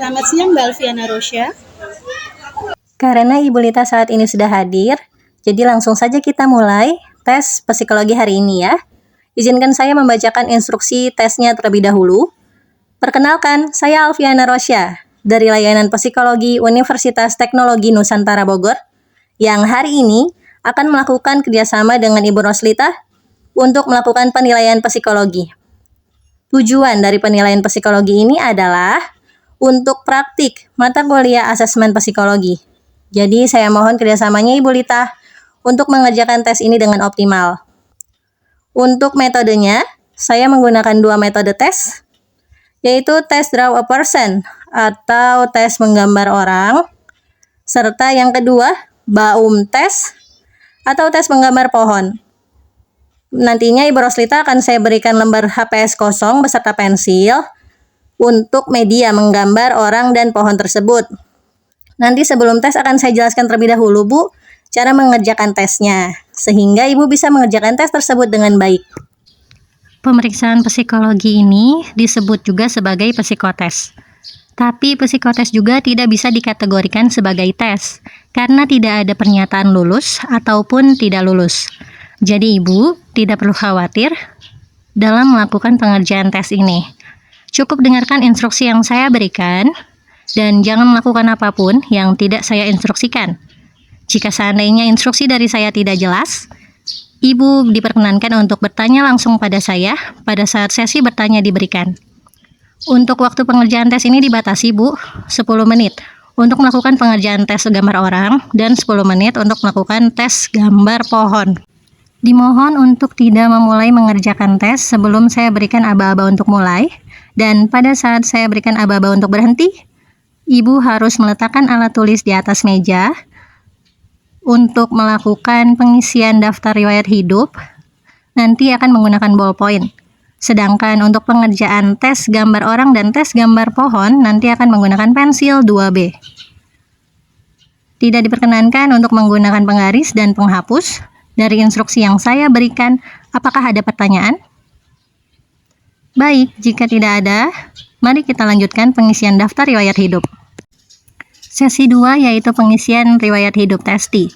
Selamat siang Mbak Alfiana Rosya. Karena Ibu Lita saat ini sudah hadir, jadi langsung saja kita mulai tes psikologi hari ini ya. Izinkan saya membacakan instruksi tesnya terlebih dahulu. Perkenalkan, saya Alfiana Rosya dari Layanan Psikologi Universitas Teknologi Nusantara Bogor yang hari ini akan melakukan kerjasama dengan Ibu Roslita untuk melakukan penilaian psikologi. Tujuan dari penilaian psikologi ini adalah untuk praktik mata kuliah asesmen psikologi. Jadi saya mohon kerjasamanya Ibu Lita untuk mengerjakan tes ini dengan optimal. Untuk metodenya, saya menggunakan 2 metode tes, yaitu tes draw a person atau tes menggambar orang, serta yang kedua, Baum tes atau tes menggambar pohon. Nantinya Ibu Roslita akan saya berikan lembar HPS kosong beserta pensil untuk media menggambar orang dan pohon tersebut. Nanti sebelum tes akan saya jelaskan terlebih dahulu Bu, cara mengerjakan tesnya, sehingga Ibu bisa mengerjakan tes tersebut dengan baik. Pemeriksaan psikologi ini disebut juga sebagai psikotes. Tapi psikotes juga tidak bisa dikategorikan sebagai tes, karena tidak ada pernyataan lulus ataupun tidak lulus. Jadi Ibu tidak perlu khawatir dalam melakukan pengerjaan tes ini. Cukup dengarkan instruksi yang saya berikan, dan jangan melakukan apapun yang tidak saya instruksikan. Jika seandainya instruksi dari saya tidak jelas, Ibu diperkenankan untuk bertanya langsung pada saya pada saat sesi bertanya diberikan. Untuk waktu pengerjaan tes ini dibatasi Bu, 10 menit untuk melakukan pengerjaan tes gambar orang dan 10 menit untuk melakukan tes gambar pohon. Dimohon untuk tidak memulai mengerjakan tes sebelum saya berikan aba-aba untuk mulai, dan pada saat saya berikan aba-aba untuk berhenti, Ibu harus meletakkan alat tulis di atas meja untuk melakukan pengisian daftar riwayat hidup. Nanti akan menggunakan ballpoint. Sedangkan untuk pengerjaan tes gambar orang dan tes gambar pohon nanti akan menggunakan pensil 2B. Tidak diperkenankan untuk menggunakan penggaris dan penghapus. Dari instruksi yang saya berikan, apakah ada pertanyaan? Baik, jika tidak ada, mari kita lanjutkan pengisian daftar riwayat hidup. Sesi 2 yaitu pengisian riwayat hidup testi.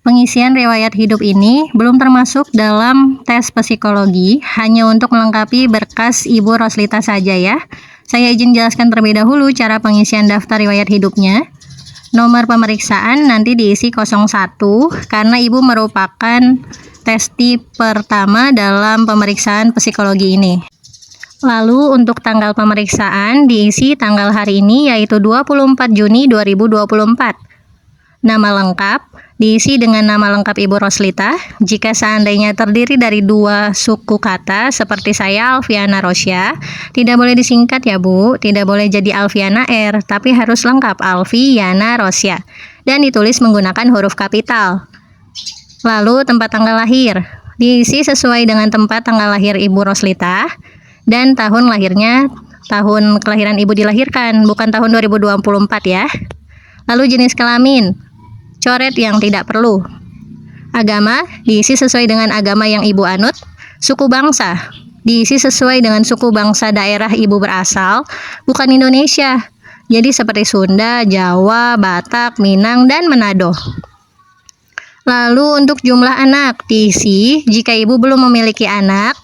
Pengisian riwayat hidup ini belum termasuk dalam tes psikologi, hanya untuk melengkapi berkas Ibu Roslita saja ya. Saya izin jelaskan terlebih dahulu cara pengisian daftar riwayat hidupnya. Nomor pemeriksaan nanti diisi 01 karena Ibu merupakan testi pertama dalam pemeriksaan psikologi ini. Lalu untuk tanggal pemeriksaan diisi tanggal hari ini yaitu 24 Juni 2024. Nama lengkap diisi dengan nama lengkap Ibu Roslita. Jika seandainya terdiri dari 2 suku kata seperti saya Alfiana Rosya, tidak boleh disingkat ya Bu, tidak boleh jadi Alfiana R, tapi harus lengkap Alfiana Rosya dan ditulis menggunakan huruf kapital. Lalu tempat tanggal lahir diisi sesuai dengan tempat tanggal lahir Ibu Roslita dan tahun lahirnya, tahun kelahiran Ibu dilahirkan, bukan tahun 2024 ya. Lalu jenis kelamin, coret yang tidak perlu. Agama diisi sesuai dengan agama yang Ibu anut. Suku bangsa diisi sesuai dengan suku bangsa daerah Ibu berasal, bukan Indonesia. Jadi seperti Sunda, Jawa, Batak, Minang, dan Manado. Lalu untuk jumlah anak diisi, jika Ibu belum memiliki anak,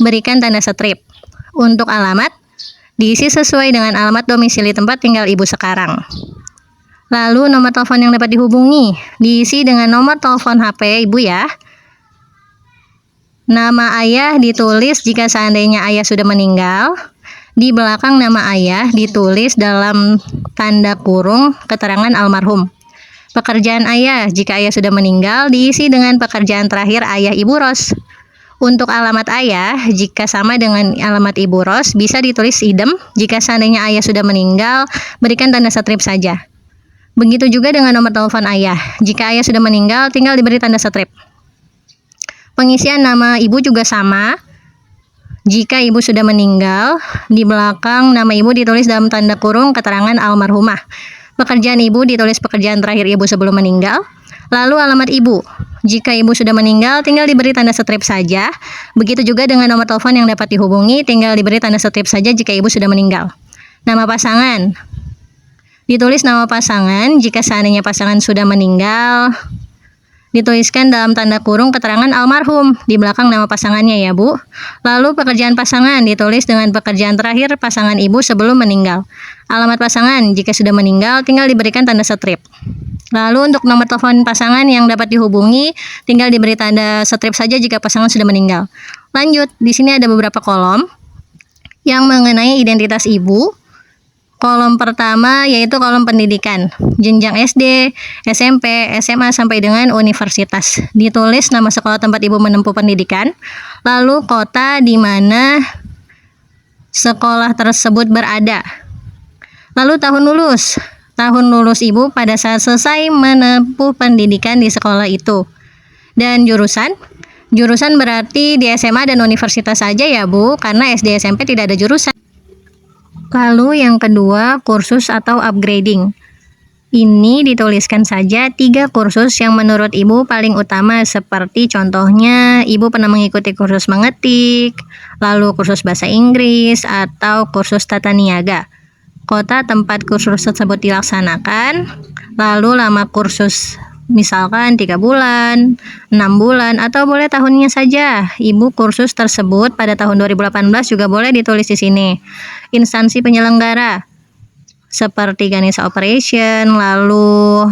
berikan tanda strip. Untuk alamat diisi sesuai dengan alamat domisili tempat tinggal Ibu sekarang. Lalu nomor telepon yang dapat dihubungi diisi dengan nomor telepon HP Ibu ya. Nama ayah ditulis jika seandainya ayah sudah meninggal. Di belakang nama ayah ditulis dalam tanda kurung keterangan almarhum. Pekerjaan ayah jika ayah sudah meninggal diisi dengan pekerjaan terakhir ayah Ibu Ros. Untuk alamat ayah, jika sama dengan alamat Ibu Ros, bisa ditulis idem. Jika seandainya ayah sudah meninggal, berikan tanda strip saja. Begitu juga dengan nomor telepon ayah. Jika ayah sudah meninggal, tinggal diberi tanda strip. Pengisian nama Ibu juga sama. Jika Ibu sudah meninggal, di belakang nama Ibu ditulis dalam tanda kurung keterangan almarhumah. Pekerjaan Ibu ditulis pekerjaan terakhir Ibu sebelum meninggal. Lalu alamat Ibu. Jika Ibu sudah meninggal, tinggal diberi tanda strip saja. Begitu juga dengan nomor telepon yang dapat dihubungi, tinggal diberi tanda strip saja jika Ibu sudah meninggal. Nama pasangan Ditulis nama pasangan, jika seandainya pasangan sudah meninggal, dituliskan dalam tanda kurung keterangan almarhum di belakang nama pasangannya ya Bu. Lalu pekerjaan pasangan ditulis dengan pekerjaan terakhir pasangan ibu sebelum meninggal. Alamat pasangan jika sudah meninggal tinggal diberikan tanda strip. Lalu untuk nomor telepon pasangan yang dapat dihubungi tinggal diberi tanda strip saja jika pasangan sudah meninggal. Lanjut, di sini ada beberapa kolom yang mengenai identitas ibu. Kolom pertama yaitu kolom pendidikan, jenjang SD, SMP, SMA sampai dengan universitas. Ditulis nama sekolah tempat ibu menempuh pendidikan, lalu kota di mana sekolah tersebut berada. Lalu tahun lulus. Tahun lulus ibu pada saat selesai menempuh pendidikan di sekolah itu. Dan jurusan? Jurusan berarti di SMA dan universitas saja ya Bu, karena SD SMP tidak ada jurusan. Lalu yang kedua, kursus atau upgrading. Ini dituliskan saja 3 kursus yang menurut ibu paling utama, seperti contohnya ibu pernah mengikuti kursus mengetik, lalu kursus bahasa Inggris, atau kursus tata niaga. Kota tempat kursus tersebut dilaksanakan, lalu lama kursus misalkan 3 bulan, 6 bulan, atau boleh tahunnya saja. Ibu kursus tersebut pada tahun 2018 juga boleh ditulis di sini. Instansi penyelenggara seperti Ganesha Operation, lalu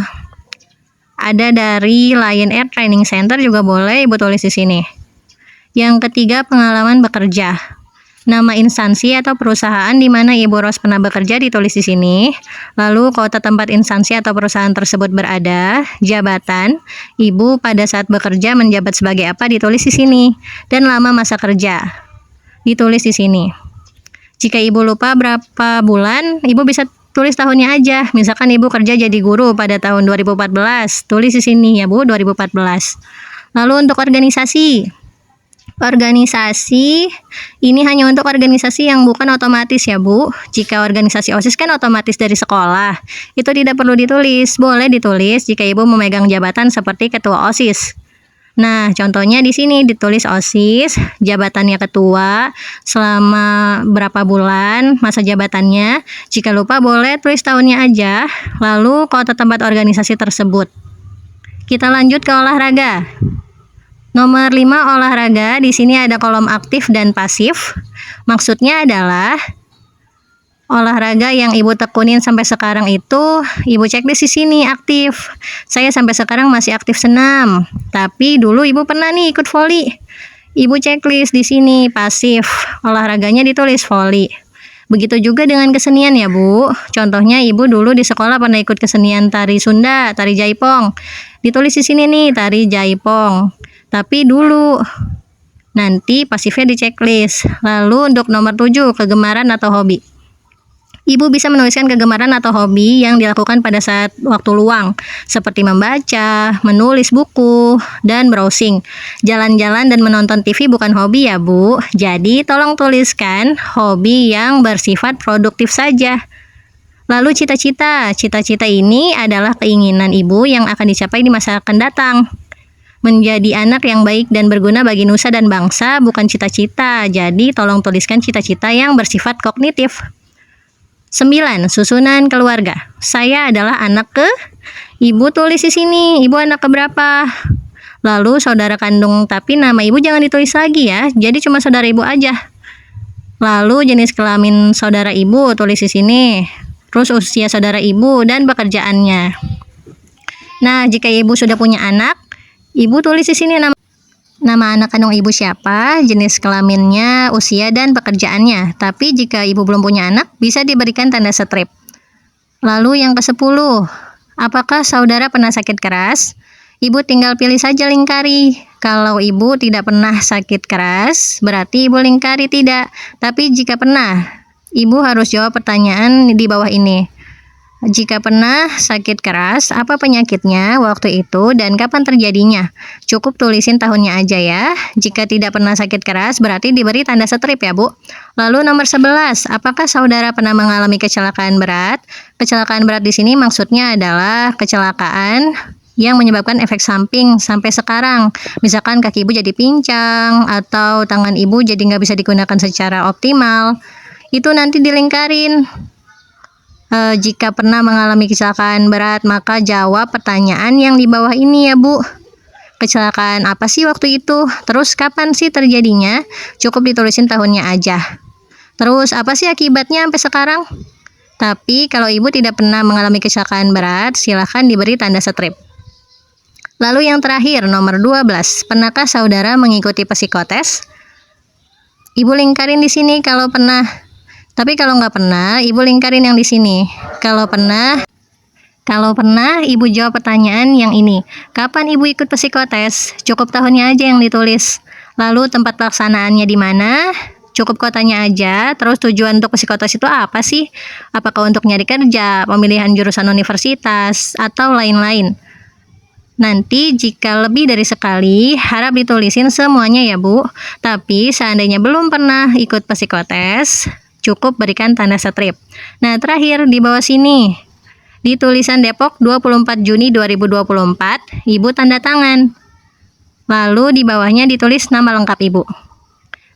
ada dari Lion Air Training Center juga boleh ibu tulis di sini. Yang ketiga, pengalaman bekerja. Nama instansi atau perusahaan di mana Ibu Ros pernah bekerja ditulis di sini. Lalu kota tempat instansi atau perusahaan tersebut berada, jabatan Ibu pada saat bekerja menjabat sebagai apa ditulis di sini, dan lama masa kerja ditulis di sini. Jika Ibu lupa berapa bulan, Ibu bisa tulis tahunnya aja. Misalkan Ibu kerja jadi guru pada tahun 2014, tulis di sini ya Bu, 2014. Lalu untuk organisasi. Organisasi ini hanya untuk organisasi yang bukan otomatis ya Bu. Jika organisasi OSIS kan otomatis dari sekolah, itu tidak perlu ditulis. Boleh ditulis jika Ibu memegang jabatan seperti ketua OSIS. Nah, contohnya di sini ditulis OSIS, jabatannya ketua, selama berapa bulan masa jabatannya. Jika lupa boleh tulis tahunnya aja, lalu kota tempat organisasi tersebut. Kita lanjut ke olahraga. Nomor 5, olahraga. Di sini ada kolom aktif dan pasif. Maksudnya adalah olahraga yang Ibu tekunin sampai sekarang itu Ibu checklist di sini aktif. Saya sampai sekarang masih aktif senam. Tapi dulu Ibu pernah nih ikut voli. Ibu checklist di sini pasif. Olahraganya ditulis voli. Begitu juga dengan kesenian ya Bu. Contohnya Ibu dulu di sekolah pernah ikut kesenian tari Sunda, tari Jaipong. Ditulis di sini nih tari Jaipong. Tapi dulu, nanti pasifnya di checklist. Lalu untuk nomor 7, kegemaran atau hobi. Ibu bisa menuliskan kegemaran atau hobi yang dilakukan pada saat waktu luang, seperti membaca, menulis buku, dan browsing. Jalan-jalan dan menonton TV bukan hobi ya Bu. Jadi tolong tuliskan hobi yang bersifat produktif saja. Lalu cita-cita. Cita-cita ini adalah keinginan Ibu yang akan dicapai di masa akan datang. Menjadi anak yang baik dan berguna bagi nusa dan bangsa bukan cita-cita. Jadi tolong tuliskan cita-cita yang bersifat kognitif. 9. Susunan keluarga. Saya adalah anak ke, Ibu tulis di sini. Ibu anak keberapa? Lalu saudara kandung, tapi nama Ibu jangan ditulis lagi ya. Jadi cuma saudara Ibu aja. Lalu jenis kelamin saudara Ibu tulis di sini. Terus usia saudara Ibu dan pekerjaannya. Nah, jika Ibu sudah punya anak, Ibu tulis di sini nama anak kandung Ibu siapa, jenis kelaminnya, usia, dan pekerjaannya. Tapi jika Ibu belum punya anak, bisa diberikan tanda strip. Lalu yang ke-10, apakah saudara pernah sakit keras? Ibu tinggal pilih saja lingkari. Kalau Ibu tidak pernah sakit keras, berarti Ibu lingkari tidak. Tapi jika pernah, Ibu harus jawab pertanyaan di bawah ini. Jika pernah sakit keras, apa penyakitnya waktu itu dan kapan terjadinya? Cukup tulisin tahunnya aja ya. Jika tidak pernah sakit keras, berarti diberi tanda strip ya Bu. Lalu nomor 11, apakah saudara pernah mengalami kecelakaan berat? Kecelakaan berat di sini maksudnya adalah kecelakaan yang menyebabkan efek samping sampai sekarang. Misalkan kaki Ibu jadi pincang, atau tangan Ibu jadi nggak bisa digunakan secara optimal. Itu nanti dilingkarin. Jika pernah mengalami kecelakaan berat, maka jawab pertanyaan yang di bawah ini ya Bu. Kecelakaan apa sih waktu itu? Terus kapan sih terjadinya? Cukup ditulisin tahunnya aja. Terus apa sih akibatnya sampai sekarang? Tapi kalau Ibu tidak pernah mengalami kecelakaan berat, silahkan diberi tanda strip. Lalu yang terakhir, nomor 12. Pernahkah saudara mengikuti psikotes? Ibu lingkarin di sini kalau pernah. Tapi kalau nggak pernah, Ibu lingkarin yang di sini. Kalau pernah, Ibu jawab pertanyaan yang ini. Kapan Ibu ikut psikotes? Cukup tahunnya aja yang ditulis. Lalu tempat pelaksanaannya di mana? Cukup kotanya aja. Terus tujuan untuk psikotes itu apa sih? Apakah untuk nyari kerja, pemilihan jurusan universitas, atau lain-lain? Nanti jika lebih dari sekali, harap ditulisin semuanya ya Bu. Tapi seandainya belum pernah ikut psikotes, cukup berikan tanda strip. Nah terakhir di bawah sini, di tulisan Depok 24 Juni 2024, Ibu tanda tangan. Lalu di bawahnya ditulis nama lengkap Ibu.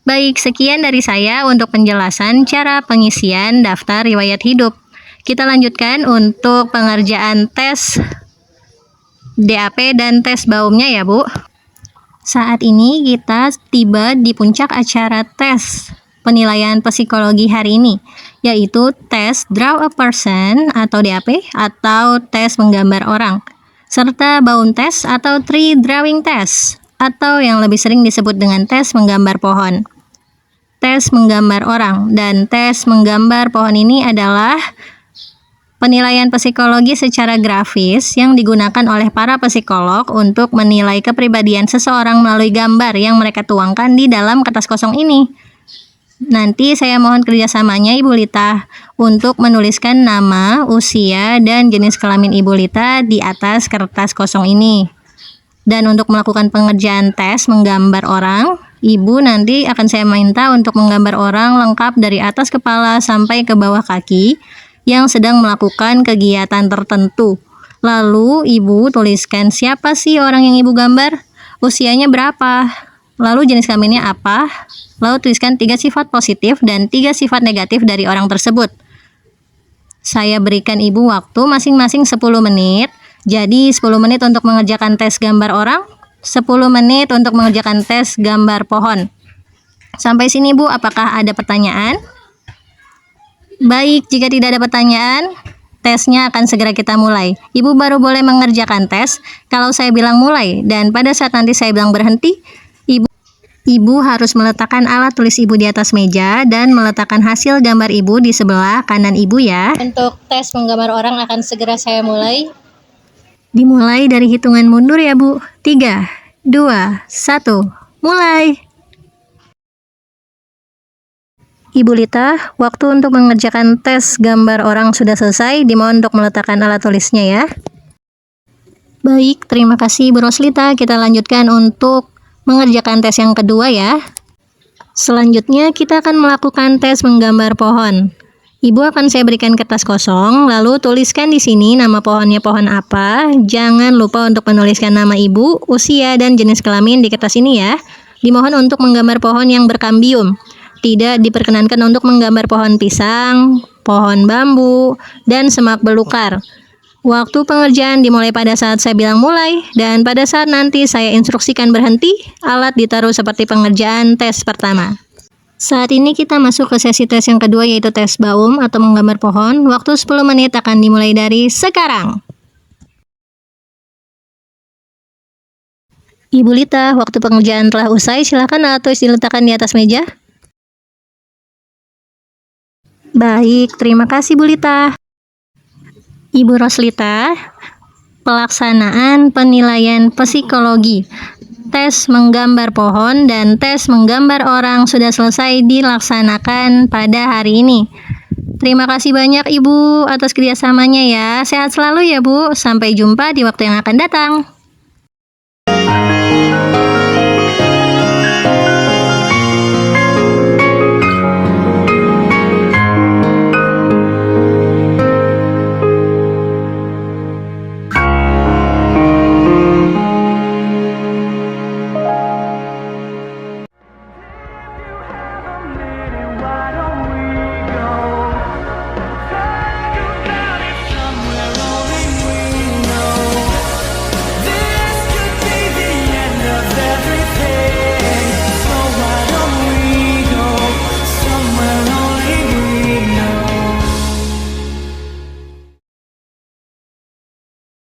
Baik, sekian dari saya untuk penjelasan cara pengisian daftar riwayat hidup. Kita lanjutkan untuk pengerjaan tes DAP dan tes baumnya ya Bu. Saat ini kita tiba di puncak acara tes penilaian psikologi hari ini, yaitu tes Draw a Person atau DAP atau tes menggambar orang, serta baum tes atau tree drawing test atau yang lebih sering disebut dengan tes menggambar pohon. Tes menggambar orang dan tes menggambar pohon ini adalah penilaian psikologi secara grafis yang digunakan oleh para psikolog untuk menilai kepribadian seseorang melalui gambar yang mereka tuangkan di dalam kertas kosong ini. Nanti saya mohon kerjasamanya Ibu Lita untuk menuliskan nama, usia, dan jenis kelamin Ibu Lita di atas kertas kosong ini. Dan untuk melakukan pengerjaan tes menggambar orang, Ibu nanti akan saya minta untuk menggambar orang lengkap dari atas kepala sampai ke bawah kaki yang sedang melakukan kegiatan tertentu. Lalu Ibu tuliskan siapa sih orang yang Ibu gambar, usianya berapa, lalu jenis kelaminnya apa, lalu tuliskan 3 sifat positif dan 3 sifat negatif dari orang tersebut. Saya berikan Ibu waktu masing-masing 10 menit, jadi 10 menit untuk mengerjakan tes gambar orang, 10 menit untuk mengerjakan tes gambar pohon. Sampai sini Bu, apakah ada pertanyaan? Baik, jika tidak ada pertanyaan, tesnya akan segera kita mulai. Ibu baru boleh mengerjakan tes kalau saya bilang mulai, dan pada saat nanti saya bilang berhenti, Ibu harus meletakkan alat tulis Ibu di atas meja dan meletakkan hasil gambar Ibu di sebelah kanan Ibu ya. Untuk tes menggambar orang akan segera saya mulai. Dimulai dari hitungan mundur ya Bu. 3, 2, 1, mulai. Ibu Lita, waktu untuk mengerjakan tes gambar orang sudah selesai. Dimohon untuk meletakkan alat tulisnya ya. Baik, terima kasih Ibu Roslita. Kita lanjutkan untuk mengerjakan tes yang kedua ya. Selanjutnya kita akan melakukan tes menggambar pohon. Ibu akan saya berikan kertas kosong, lalu tuliskan di sini nama pohonnya pohon apa. Jangan lupa untuk menuliskan nama Ibu, usia, dan jenis kelamin di kertas ini ya. Dimohon untuk menggambar pohon yang berkambium. Tidak diperkenankan untuk menggambar pohon pisang, pohon bambu, dan semak belukar. Waktu pengerjaan dimulai pada saat saya bilang mulai, dan pada saat nanti saya instruksikan berhenti, alat ditaruh seperti pengerjaan tes pertama. Saat ini kita masuk ke sesi tes yang kedua, yaitu tes baum atau menggambar pohon. Waktu 10 menit akan dimulai dari sekarang. Ibu Lita, waktu pengerjaan telah usai, silakan alat tulis diletakkan di atas meja. Baik, terima kasih Bu Lita. Ibu Roslita, pelaksanaan penilaian psikologi, tes menggambar pohon dan tes menggambar orang sudah selesai dilaksanakan pada hari ini. Terima kasih banyak Ibu atas kerjasamanya ya. Sehat selalu ya Bu. Sampai jumpa di waktu yang akan datang.